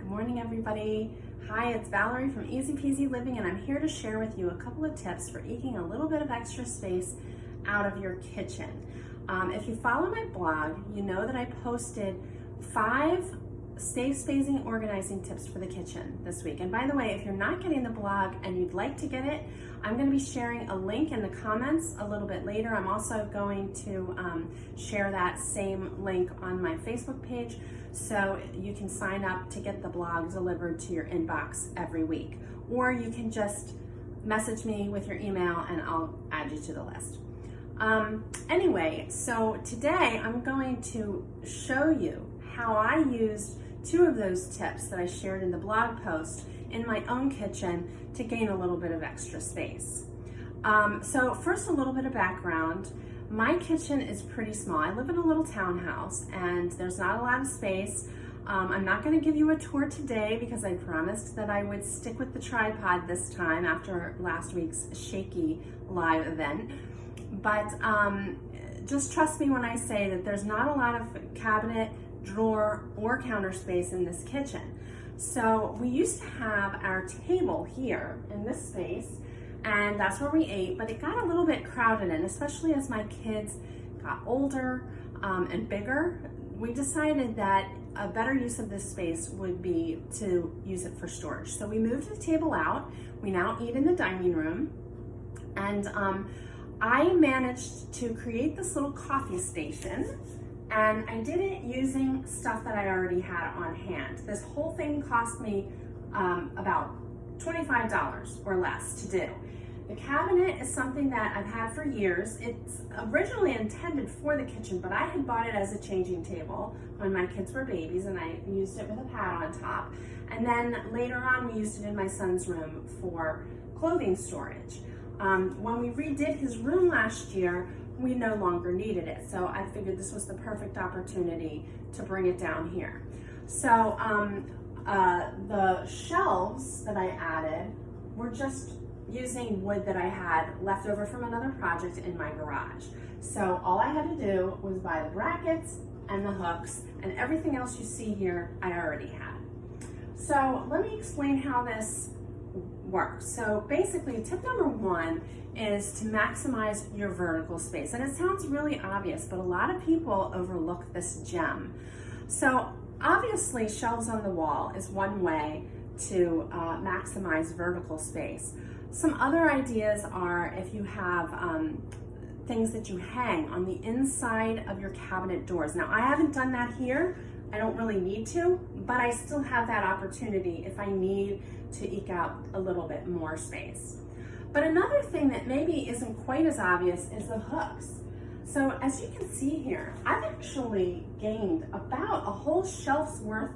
Good morning, everybody. Hi, it's Valerie from Easy Peasy Living, and I'm here to share with you a couple of tips for eking a little bit of extra space out of your kitchen. If you follow my blog, you know that I posted 5 safe spacing organizing tips for the kitchen this week. And by the way, if you're not getting the blog and you'd like to get it, I'm going to be sharing a link in the comments a little bit later. I'm also going to share that same link on my Facebook page, so you can sign up to get the blog delivered to your inbox every week. Or you can just message me with your email and I'll add you to the list. Anyway, so today I'm going to show you how I used 2 of those tips that I shared in the blog post in my own kitchen to gain a little bit of extra space. So first, a little bit of background. My kitchen is pretty small. I live in a little townhouse and there's not a lot of space. I'm not going to give you a tour today because I promised that I would stick with the tripod this time after last week's shaky live event. But just trust me when I say that there's not a lot of cabinet, drawer, or counter space in this kitchen. So we used to have our table here in this space, and that's where we ate, but it got a little bit crowded in, especially as my kids got older and bigger. We decided that a better use of this space would be to use it for storage. So we moved the table out. We now eat in the dining room, and I managed to create this little coffee station, and I did it using stuff that I already had on hand. This whole thing cost me about $25 or less to do. The cabinet is something that I've had for years. It's originally intended for the kitchen, but I had bought it as a changing table when my kids were babies, and I used it with a pad on top. And then later on, we used it in my son's room for clothing storage. When we redid his room last year, we no longer needed it. So I figured this was the perfect opportunity to bring it down here. So the shelves that I added were just using wood that I had left over from another project in my garage. So all I had to do was buy the brackets and the hooks, and everything else you see here I already had. So let me explain how this works. So basically, tip number 1 is to maximize your vertical space. And it sounds really obvious, but a lot of people overlook this gem. So obviously, shelves on the wall is one way to maximize vertical space. Some other ideas are if you have things that you hang on the inside of your cabinet doors. Now, I haven't done that here. I don't really need to, but I still have that opportunity if I need to eke out a little bit more space. But another thing that maybe isn't quite as obvious is the hooks. So as you can see here, I've actually gained about a whole shelf's worth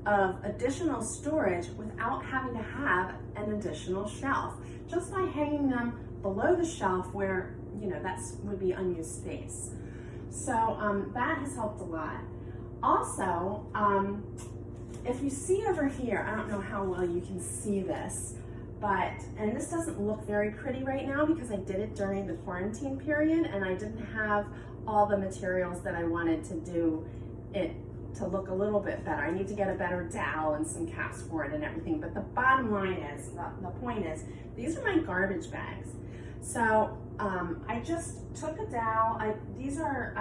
of additional storage without having to have an additional shelf, just by hanging them below the shelf where, you know, would be unused space. So that has helped a lot. Also, if you see over here, I don't know how well you can see this, and this doesn't look very pretty right now because I did it during the quarantine period and I didn't have all the materials that I wanted to do it to look a little bit better. I need to get a better dowel and some caps for it and everything. But the bottom line is, the point is, these are my garbage bags. So I just took a dowel. These are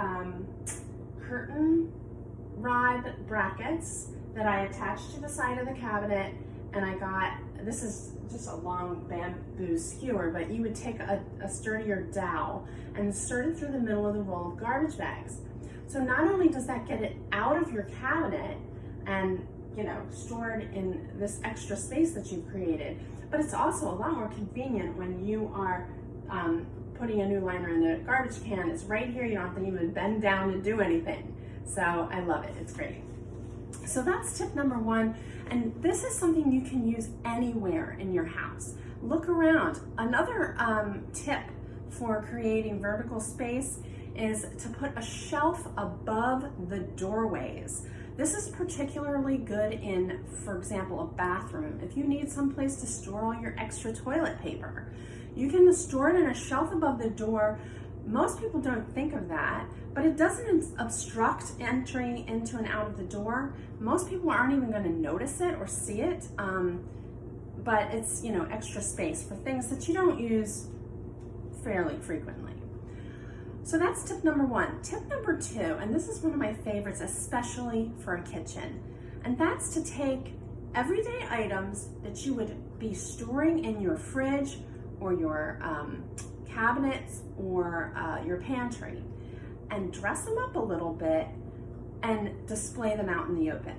curtain rod brackets that I attached to the side of the cabinet, and I got, this is just a long bamboo skewer, but you would take a sturdier dowel and insert it through the middle of the roll of garbage bags. So not only does that get it out of your cabinet and, you know, stored in this extra space that you've created, but it's also a lot more convenient when you are putting a new liner in the garbage can. It's right here. You don't have to even bend down to do anything. So I love it. It's great. So that's tip number 1. And this is something you can use anywhere in your house. Look around. Another tip for creating vertical space is to put a shelf above the doorways. This is particularly good in, for example, a bathroom. If you need someplace to store all your extra toilet paper, you can store it in a shelf above the door Most people don't think of that, but it doesn't obstruct entering into and out of the door. Most people aren't even going to notice it or see it, but it's, you know, extra space for things that you don't use fairly frequently. So that's tip number one. Tip number two, and this is one of my favorites, especially for a kitchen, and that's to take everyday items that you would be storing in your fridge or your cabinets or your pantry and dress them up a little bit and display them out in the open.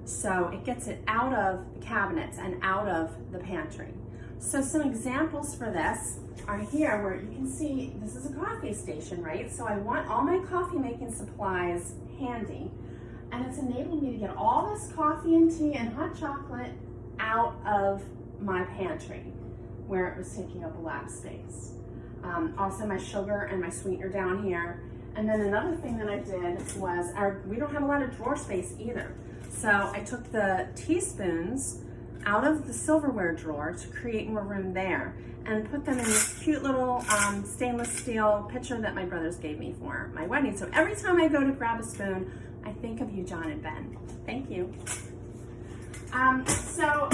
So it gets it out of the cabinets and out of the pantry. So some examples for this are here, where you can see this is a coffee station, right? So I want all my coffee making supplies handy, and it's enabled me to get all this coffee and tea and hot chocolate out of my pantry where it was taking up a lot of space. Also my sugar and my sweetener down here. And then another thing that I did was, we don't have a lot of drawer space either. So I took the teaspoons out of the silverware drawer to create more room there and put them in this cute little stainless steel pitcher that my brothers gave me for my wedding. So every time I go to grab a spoon, I think of you, John and Ben. Thank you. So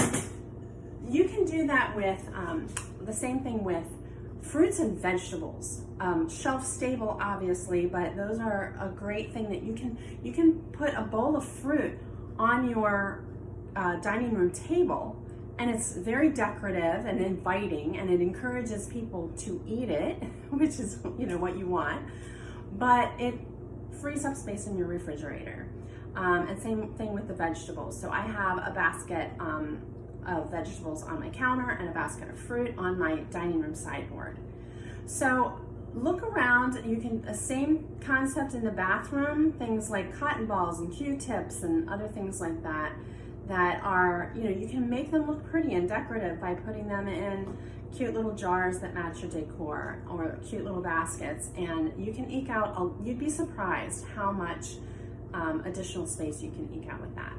you can do that with the same thing with fruits and vegetables. Shelf stable, obviously, but those are a great thing that you can put a bowl of fruit on your dining room table, and it's very decorative and inviting, and it encourages people to eat it, which is, you know, what you want, but it frees up space in your refrigerator. And same thing with the vegetables. So I have a basket of vegetables on my counter and a basket of fruit on my dining room sideboard. So look around. You can, same concept in the bathroom, things like cotton balls and Q-tips and other things like that, that are, you know, you can make them look pretty and decorative by putting them in cute little jars that match your decor, or cute little baskets, and you can eke out, you'd be surprised how much additional space you can eke out with that.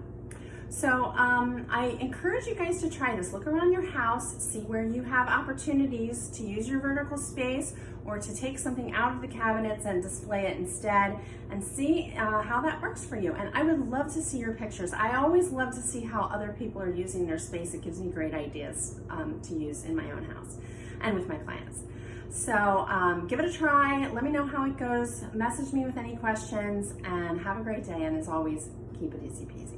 So I encourage you guys to try this. Look around your house, see where you have opportunities to use your vertical space or to take something out of the cabinets and display it instead, and see how that works for you. And I would love to see your pictures. I always love to see how other people are using their space. It gives me great ideas to use in my own house and with my clients. So give it a try. Let me know how it goes. Message me with any questions, and have a great day. And as always, keep it easy peasy.